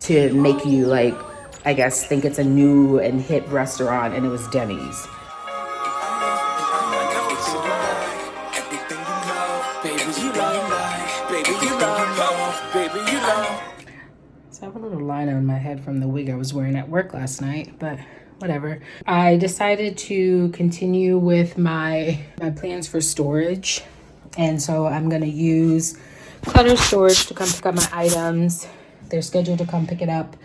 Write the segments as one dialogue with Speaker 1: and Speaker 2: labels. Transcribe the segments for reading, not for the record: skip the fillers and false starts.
Speaker 1: to make you like, I guess, think it's a new and hip restaurant, and it was Denny's. So I have a little line on my head from the wig I was wearing at work last night, but whatever. I decided to continue with my plans for storage. And so I'm gonna use Clutter Storage to come pick up my items. They're scheduled to come pick it up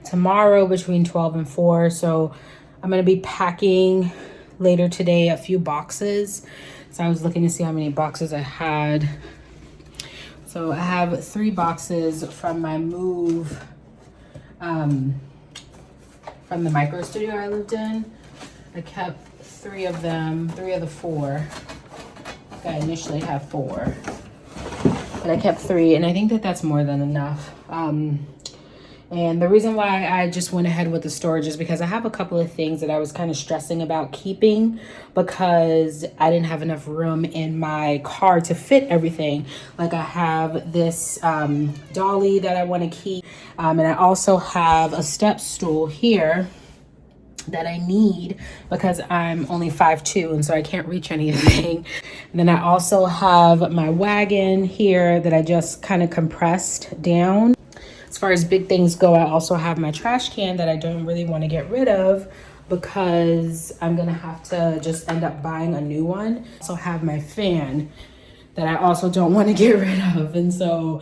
Speaker 1: tomorrow between 12 and 4. So I'm gonna be packing later today a few boxes. So I was looking to see how many boxes I had. So I have 3 boxes from my move from the micro studio I lived in. I kept 3 of them, 3 of the 4. I initially have 4, but I kept 3, and I think that that's more than enough. And the reason why I just went ahead with the storage is because I have a couple of things that I was kind of stressing about keeping because I didn't have enough room in my car to fit everything. Like I have this dolly that I want to keep, and I also have a step stool here that I need because I'm only 5'2", and so I can't reach anything. And then I also have my wagon here that I just kind of compressed down. As far as big things go, I also have my trash can that I don't really want to get rid of because I'm gonna have to just end up buying a new one. I also have my fan that I also don't want to get rid of. And so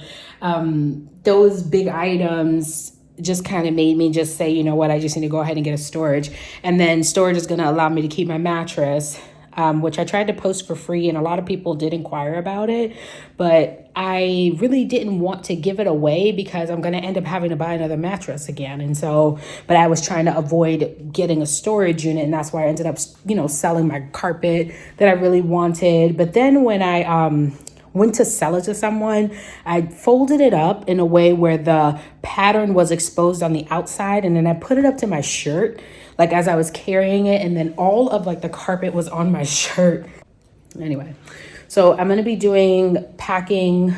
Speaker 1: those big items just kind of made me just say, you know what, I just need to go ahead and get a storage. And then storage is going to allow me to keep my mattress, which I tried to post for free, and a lot of people did inquire about it, but I really didn't want to give it away because I'm going to end up having to buy another mattress again. And so, but I was trying to avoid getting a storage unit, and that's why I ended up, you know, selling my carpet that I really wanted. But then when I went to sell it to someone, I folded it up in a way where the pattern was exposed on the outside, and then I put it up to my shirt, like as I was carrying it, and then all of like the carpet was on my shirt. Anyway, so I'm gonna be doing packing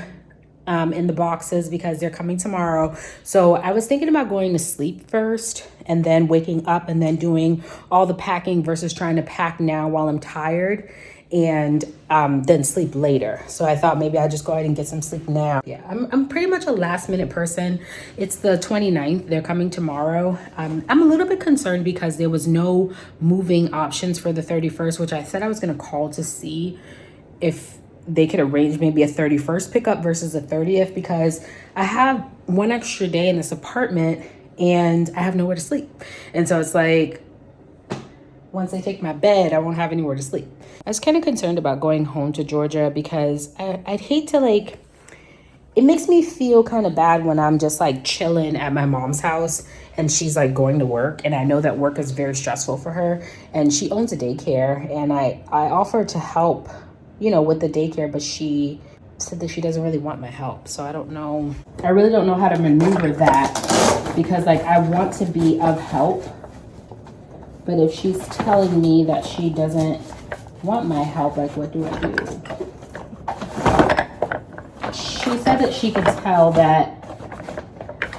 Speaker 1: in the boxes because they're coming tomorrow. So I was thinking about going to sleep first and then waking up and then doing all the packing versus trying to pack now while I'm tired and then sleep later. So I thought maybe I'd just go ahead and get some sleep now. Yeah, I'm pretty much a last minute person. It's the 29th. They're coming tomorrow. I'm a little bit concerned because there was no moving options for the 31st, which I said I was going to call to see if they could arrange maybe a 31st pickup versus a 30th, because I have one extra day in this apartment and I have nowhere to sleep. And so it's like, once they take my bed, I won't have anywhere to sleep. I was kind of concerned about going home to Georgia because I'd hate to like, it makes me feel kind of bad when I'm just like chilling at my mom's house and she's like going to work, and I know that work is very stressful for her, and she owns a daycare, and I offered to help, you know, with the daycare, but she said that she doesn't really want my help. So I don't know. I really don't know how to maneuver that because like I want to be of help. But if she's telling me that she doesn't want my help, like what do I do? She said that she could tell that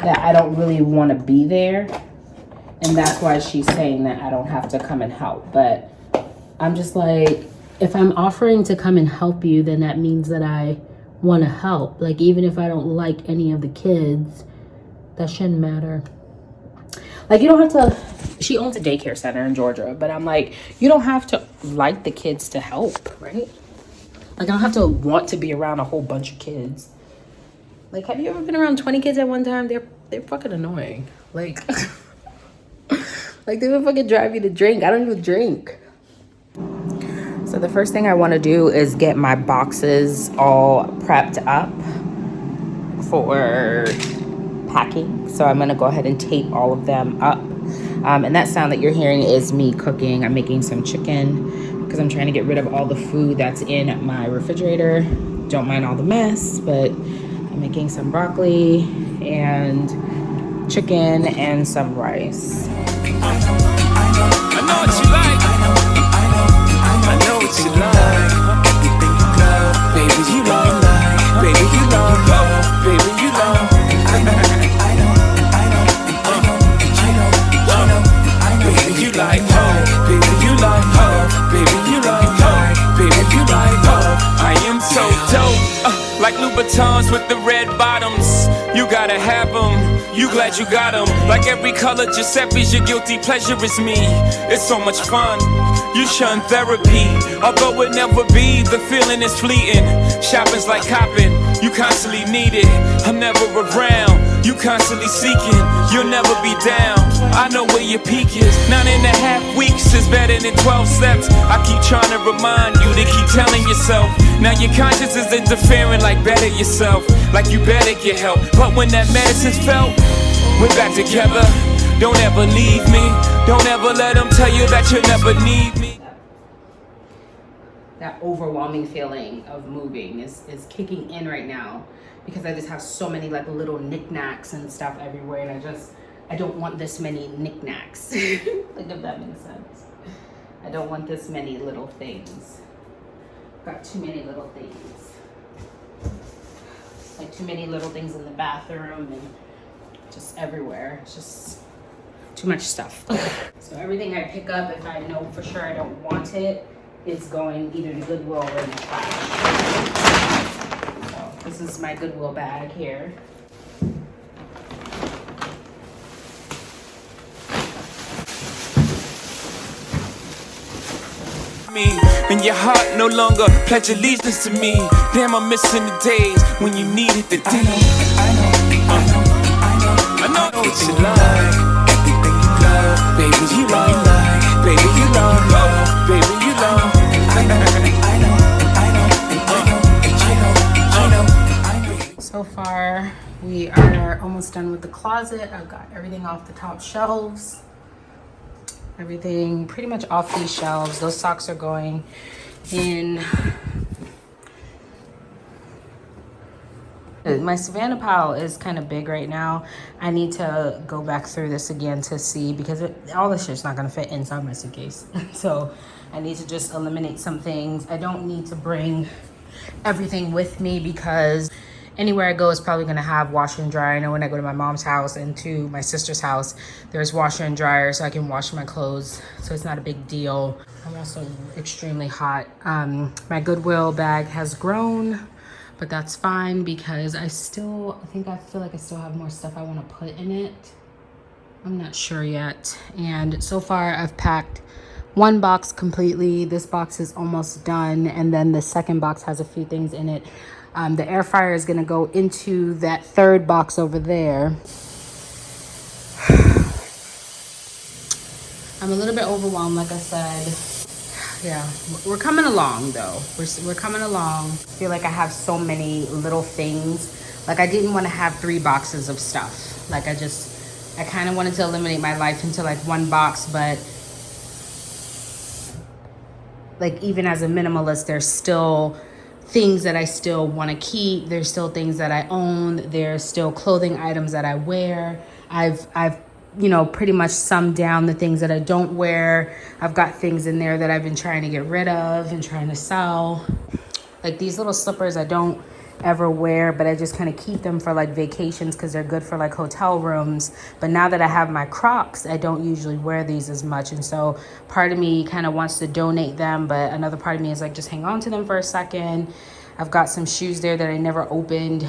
Speaker 1: I don't really want to be there. And that's why she's saying that I don't have to come and help. But I'm just like, if I'm offering to come and help you, then that means that I want to help. Like, even if I don't like any of the kids, that shouldn't matter. Like, you don't have to, she owns a daycare center in Georgia, but I'm like, you don't have to like the kids to help, right? Like, I don't have to want to be around a whole bunch of kids. Like, have you ever been around 20 kids at one time? They're fucking annoying. Like, like they would fucking drive you to drink. I don't even drink. So the first thing I want to do is get my boxes all prepped up for packing. So I'm going to go ahead and tape all of them up. And that sound that you're hearing is me cooking. I'm making some chicken because I'm trying to get rid of all the food that's in my refrigerator. Don't mind all the mess, but I'm making some broccoli and chicken and some rice.
Speaker 2: I know what you like. I know what you like. Everything you love, baby, you love. Baby, you love. Baby, you love. I know. Louboutins with the red bottoms. You gotta have them, you glad you got them. Like every color Giuseppe's, your guilty pleasure is me. It's so much fun, you shun therapy. Although it never be, the feeling is fleeting. Shopping's like copping, you constantly need it. I'm never around, you constantly seeking. You'll never be down, I know where your peak is. 9.5 weeks is better than 12 steps. I keep trying to remind you to keep telling yourself. Now your conscience is interfering, like better yourself, like you better get help. But when that medicine's felt, we're back together. Don't ever leave me, don't ever let them tell you that you'll never need me.
Speaker 1: That overwhelming feeling of moving is kicking in right now, because I just have so many like little knickknacks and stuff everywhere, and I don't want this many knickknacks. Like, if that makes sense. I don't want this many little things. Got too many little things. Like too many little things in the bathroom and just everywhere. It's just too much stuff. So everything I pick up, if I know for sure I don't want it, is going either to Goodwill or in the trash. So this is my Goodwill bag here.
Speaker 2: And your heart no longer pledge allegiance to me. Damn, I'm missing the days when you needed the D. I know what you like, everything you love, baby you love, baby you love, baby you love.
Speaker 1: So far, we are almost done with the closet. I've got everything off the top shelves. Everything pretty much off these shelves. Those socks are going in. My Savannah pile is kind of big right now. I need to go back through this again to see, because all this shit's not gonna fit inside my suitcase. So I need to just eliminate some things. I don't need to bring everything with me, because anywhere I go is probably gonna have washer and dryer. I know when I go to my mom's house and to my sister's house, there's washer and dryer, so I can wash my clothes. So it's not a big deal. I'm also extremely hot. My Goodwill bag has grown, but that's fine, because I feel like I still have more stuff I wanna put in it. I'm not sure yet. And so far I've packed one box completely. This box is almost done. And then the second box has a few things in it. The air fryer is gonna go into that third box over there. I'm a little bit overwhelmed, like I said. Yeah, we're coming along though. We're coming along. I feel like I have so many little things. Like, I didn't want to have 3 boxes of stuff. Like, I kind of wanted to eliminate my life into like one box, but like, even as a minimalist, there's still things that I still want to keep. There's still things that I own. There's still clothing items that I wear. I've you know, pretty much summed down the things that I don't wear. I've got things in there that I've been trying to get rid of and trying to sell. Like these little slippers I don't ever wear, but I just kind of keep them for like vacations because they're good for like hotel rooms. But now that I have my Crocs, I don't usually wear these as much. And so part of me kind of wants to donate them, but another part of me is like, just hang on to them for a second. I've got some shoes there that I never opened.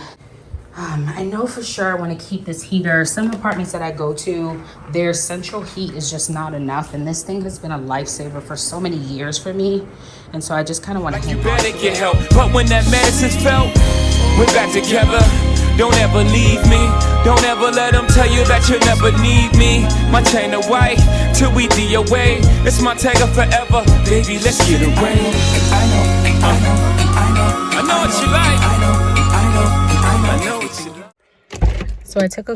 Speaker 1: I know for sure I want to keep this heater. Some apartments that I go to, their central heat is just not enough. And this thing has been a lifesaver for so many years for me. And so I just kind of want to hang on.
Speaker 2: You better get help. But when that medicine's felt, we're back together. Don't ever leave me. Don't ever let them tell you that you'll never need me. My chain of white till we DOA. It's my tagger forever. Baby, let's get away. I know what you like. I know what you like.
Speaker 1: So I took a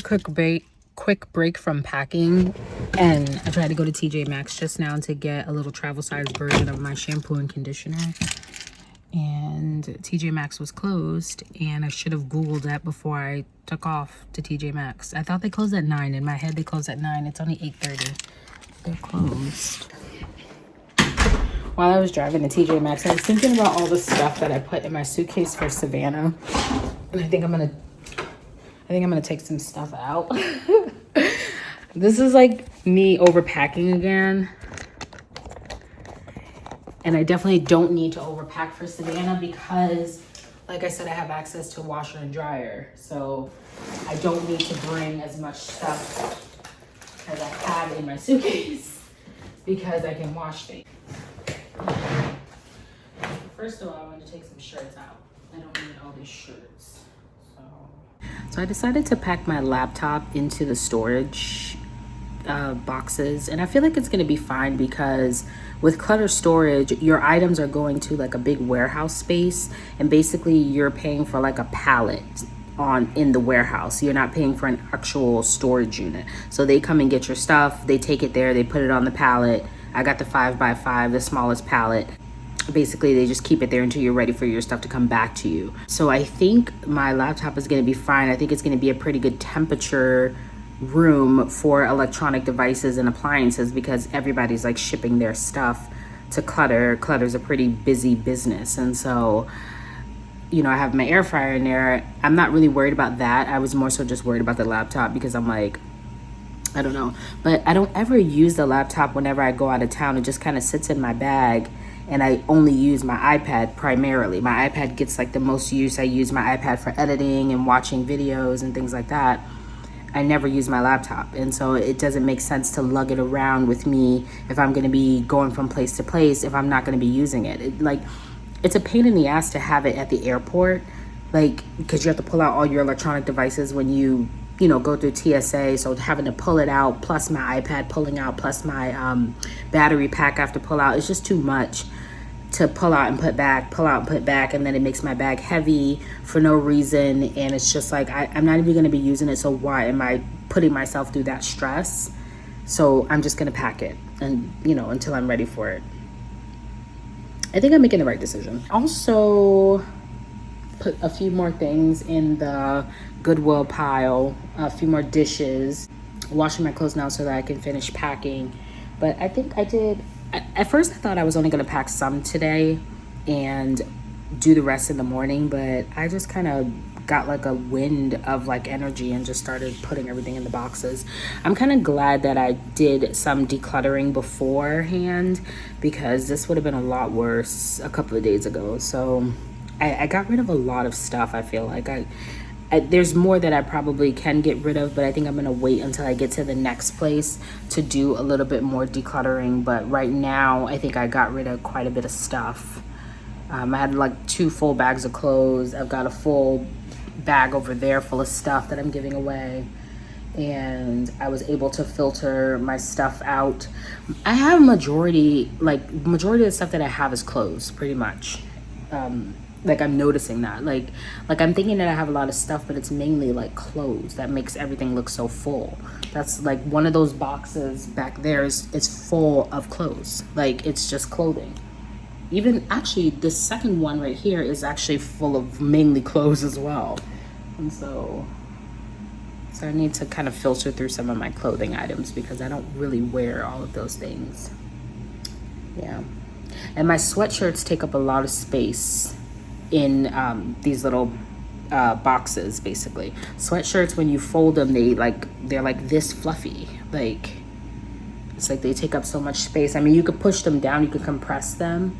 Speaker 1: quick break from packing, and I tried to go to TJ Maxx just now to get a little travel size version of my shampoo and conditioner. And TJ Maxx was closed, and I should have Googled that before I took off to TJ Maxx. I thought they closed at 9. In my head, they closed at 9. It's only 8:30. They're closed. While I was driving to TJ Maxx, I was thinking about all the stuff that I put in my suitcase for Savannah. And I think I'm gonna take some stuff out. This is like me overpacking again. And I definitely don't need to overpack for Savannah because like I said, I have access to washer and dryer, so I don't need to bring as much stuff as I have in my suitcase because I can wash things. First of all, I want to take some shirts out. I don't need all these shirts. So I decided to pack my laptop into the storage boxes, and I feel like it's going to be fine because with clutter storage, your items are going to like a big warehouse space, and basically you're paying for like a pallet in the warehouse. You're not paying for an actual storage unit. So they come and get your stuff, they take it there, they put it on the pallet. I got the 5x5, the smallest pallet. Basically they just keep it there until you're ready for your stuff to come back to you. So I think my laptop is going to be fine. I think it's going to be a pretty good temperature room for electronic devices and appliances because everybody's like shipping their stuff to Clutter. Clutter's a pretty busy business, and so you know, I have my air fryer in there. I'm not really worried about that. I was more so just worried about the laptop because I'm like, I don't know. But I don't ever use the laptop whenever I go out of town. It just kind of sits in my bag, and I only use my iPad primarily. My iPad gets like the most use. I use my iPad for editing and watching videos and things like that. I never use my laptop, and so it doesn't make sense to lug it around with me if I'm going to be going from place to place if I'm not going to be using it. It's a pain in the ass to have it at the airport, like, because you have to pull out all your electronic devices when you know, go through TSA. So having to pull it out, plus my iPad pulling out, plus my battery pack I have to pull out. It's just too much to pull out and put back, pull out and put back. And then it makes my bag heavy for no reason. And it's just like, I'm not even going to be using it. So why am I putting myself through that stress? So I'm just going to pack it and, you know, until I'm ready for it. I think I'm making the right decision. Also put a few more things in the Goodwill pile, a few more dishes, washing my clothes now so that I can finish packing. But I think I did, at first I thought I was only gonna pack some today and do the rest in the morning, but I just kind of got like a wind of like energy and just started putting everything in the boxes. I'm kind of glad that I did some decluttering beforehand because this would have been a lot worse a couple of days ago. So I got rid of a lot of stuff. I feel like there's more that I probably can get rid of, but I think I'm gonna wait until I get to the next place to do a little bit more decluttering. But right now I think I got rid of quite a bit of stuff. I had like 2 full bags of clothes. I've got a full bag over there full of stuff that I'm giving away, and I was able to filter my stuff out. I have majority of the stuff that I have is clothes, pretty much. Like I'm noticing that like I'm thinking that I have a lot of stuff, but it's mainly like clothes that makes everything look so full. That's like one of those boxes back there is full of clothes. Like it's just clothing. Even actually this second one right here is actually full of mainly clothes as well. And so I need to kind of filter through some of my clothing items because I don't really wear all of those things. Yeah. And my sweatshirts take up a lot of space in these little boxes, basically. Sweatshirts, when you fold them, they're like this fluffy. Like, it's like they take up so much space. I mean, you could push them down, you could compress them.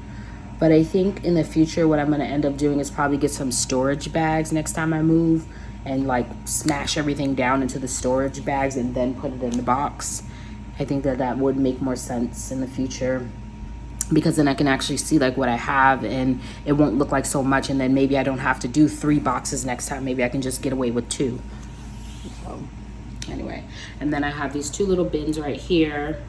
Speaker 1: But I think in the future, what I'm going to end up doing is probably get some storage bags next time I move and like smash everything down into the storage bags and then put it in the box. I think that would make more sense in the future because then I can actually see like what I have and it won't look like so much. And then maybe I don't have to do 3 boxes next time. Maybe I can just get away with 2. So anyway, and then I have these 2 little bins right here.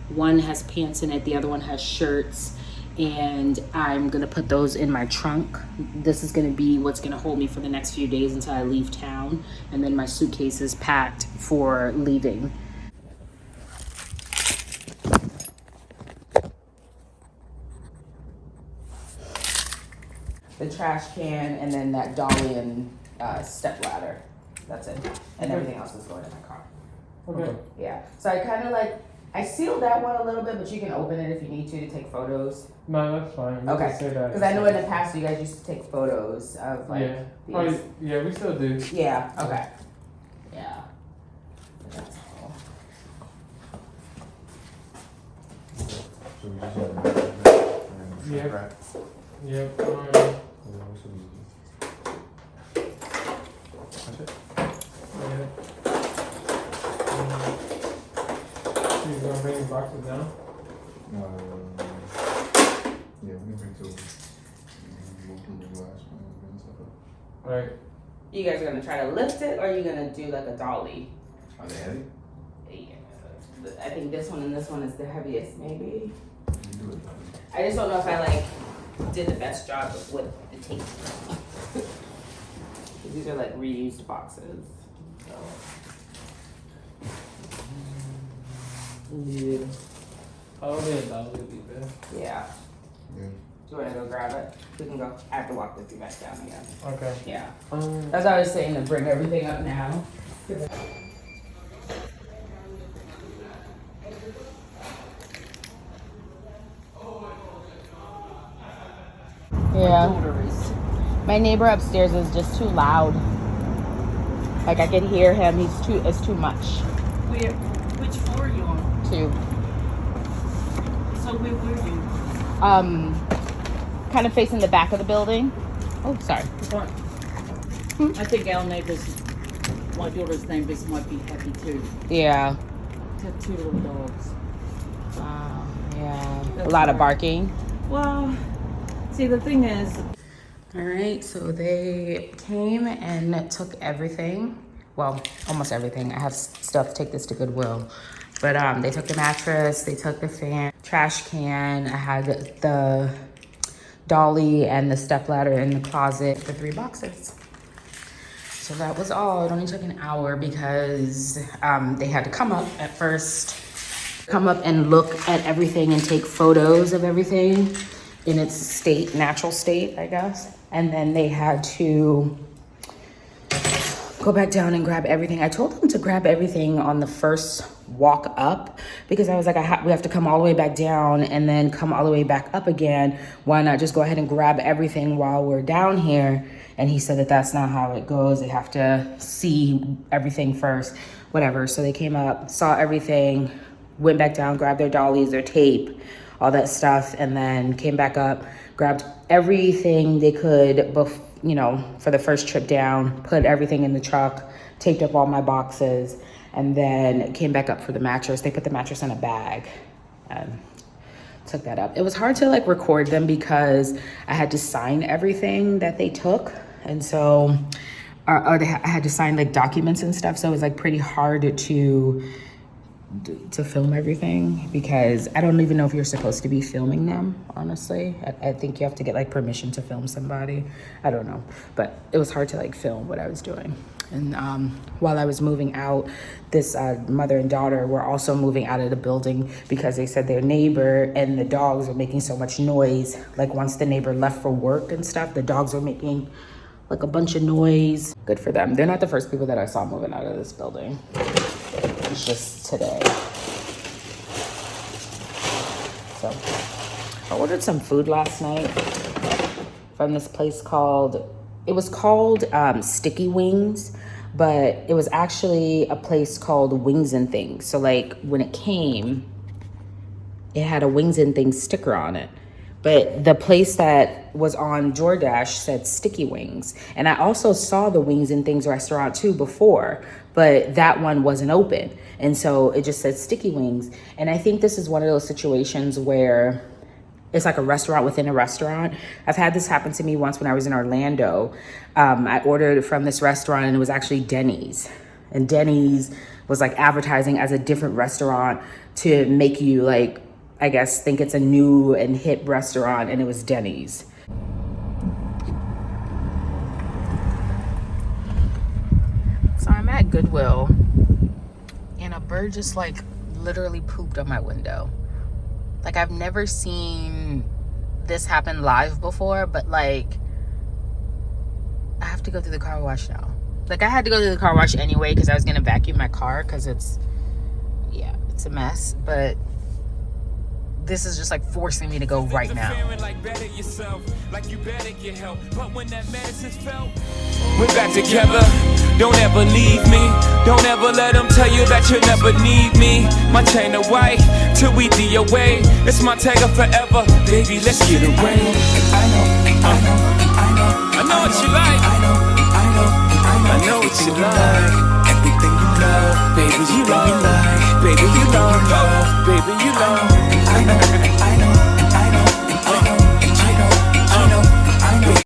Speaker 1: One has pants in it. The other one has shirts. And I'm gonna put those in my trunk. This is gonna be what's gonna hold me for the next few days until I leave town. And then my suitcase is packed for leaving. The trash can and then that dolly and step ladder. That's it. And everything else is going in my car.
Speaker 3: Okay.
Speaker 1: Yeah. So I kind of I sealed that one a little bit, but you can open it if you need to take photos.
Speaker 3: No, that's fine. We
Speaker 1: Okay.
Speaker 3: just say that.
Speaker 1: Because I know in the past you guys used to take photos of
Speaker 3: Yeah.
Speaker 1: these.
Speaker 3: Yeah, we still do.
Speaker 1: Yeah. Okay. Yeah. That's all.
Speaker 4: So we just have
Speaker 3: Yeah.
Speaker 4: right?
Speaker 3: Yep.
Speaker 4: Yeah, we should be-
Speaker 3: You gonna bring your boxes down?
Speaker 4: Yeah, we can bring two. Go through the last one and bring stuff up.
Speaker 3: Alright.
Speaker 5: You guys are gonna try to lift it, or are you gonna do like a dolly?
Speaker 4: Are they heavy?
Speaker 5: Yeah. I think this one and this one is the heaviest, maybe.
Speaker 4: You do it.
Speaker 5: I just don't know if I like did the best job with the tape. These are like reused boxes. So. Yeah.
Speaker 3: That would be best.
Speaker 5: Yeah.
Speaker 4: Yeah.
Speaker 5: Do you wanna go grab it? We can go. I have to walk with you back down again.
Speaker 3: Okay.
Speaker 5: Yeah. That's what I was saying, to bring everything up now. Yeah. My neighbor upstairs is just too loud. Like I can hear him. It's too much.
Speaker 6: Which floor are you on?
Speaker 5: 2.
Speaker 6: So where were you?
Speaker 5: Kind of facing the back of the building. Oh, sorry.
Speaker 6: I think our neighbors, my daughter's neighbors might be happy too.
Speaker 5: Yeah.
Speaker 6: Have 2 little dogs.
Speaker 5: Yeah.
Speaker 6: That's
Speaker 5: A lot of
Speaker 6: hard.
Speaker 5: barking.
Speaker 6: Well, see the thing is,
Speaker 1: All right, so they came and took everything. Well, almost everything. I have still have to take this to Goodwill. But they took the mattress, they took the fan, trash can. I had the dolly and the stepladder in the closet, the 3 boxes. So that was all. It only took an hour because they had to come up at first, come up and look at everything and take photos of everything in its state, natural state, I guess. And then they had to go back down and grab everything. I told them to grab everything on the first walk up because I was like, we have to come all the way back down and then come all the way back up again. Why not just go ahead and grab everything while we're down here? And he said that that's not how it goes. They have to see everything first, whatever. So they came up, saw everything, went back down, grabbed their dollies, their tape, all that stuff, and then came back up, grabbed everything they could, for the first trip down, put everything in the truck, taped up all my boxes, and then came back up for the mattress. They put the mattress in a bag and took that up. It was hard to record them because I had to sign everything that they took. And so I had to sign documents and stuff. So it was pretty hard to film everything because I don't even know if you're supposed to be filming them, honestly. I think you have to get permission to film somebody. I don't know, but it was hard to film what I was doing. And while I was moving out, this mother and daughter were also moving out of the building because they said their neighbor and the dogs were making so much noise. Once the neighbor left for work and stuff, the dogs were making a bunch of noise. Good for them. They're not the first people that I saw moving out of this building. It's just today. So I ordered some food last night from this place called Sticky Wings, but it was actually a place called Wings and Things. So when it came, it had a Wings and Things sticker on it. But the place that was on DoorDash said Sticky Wings. And I also saw the Wings and Things restaurant too before, but that one wasn't open. And so it just said Sticky Wings. And I think this is one of those situations where it's a restaurant within a restaurant. I've had this happen to me once when I was in Orlando. I ordered from this restaurant and it was actually Denny's. And Denny's was advertising as a different restaurant to make you I guess think it's a new and hip restaurant, and it was Denny's. So I'm at Goodwill and a bird just literally pooped on my window. I've never seen this happen live before, but I have to go through the car wash now. I had to go through the car wash anyway because I was gonna vacuum my car because it's a mess, but this is just forcing me to go right now.
Speaker 2: Better yourself, you better get help. But when that medicine's felt, we're back together. Don't ever leave me. Don't ever let them tell you that you'll never need me. My chain of white till we DOA. It's my tagger forever. Baby, let's get away. I know what you like. I know what you like. Everything you know, baby, you know, baby, you know, baby,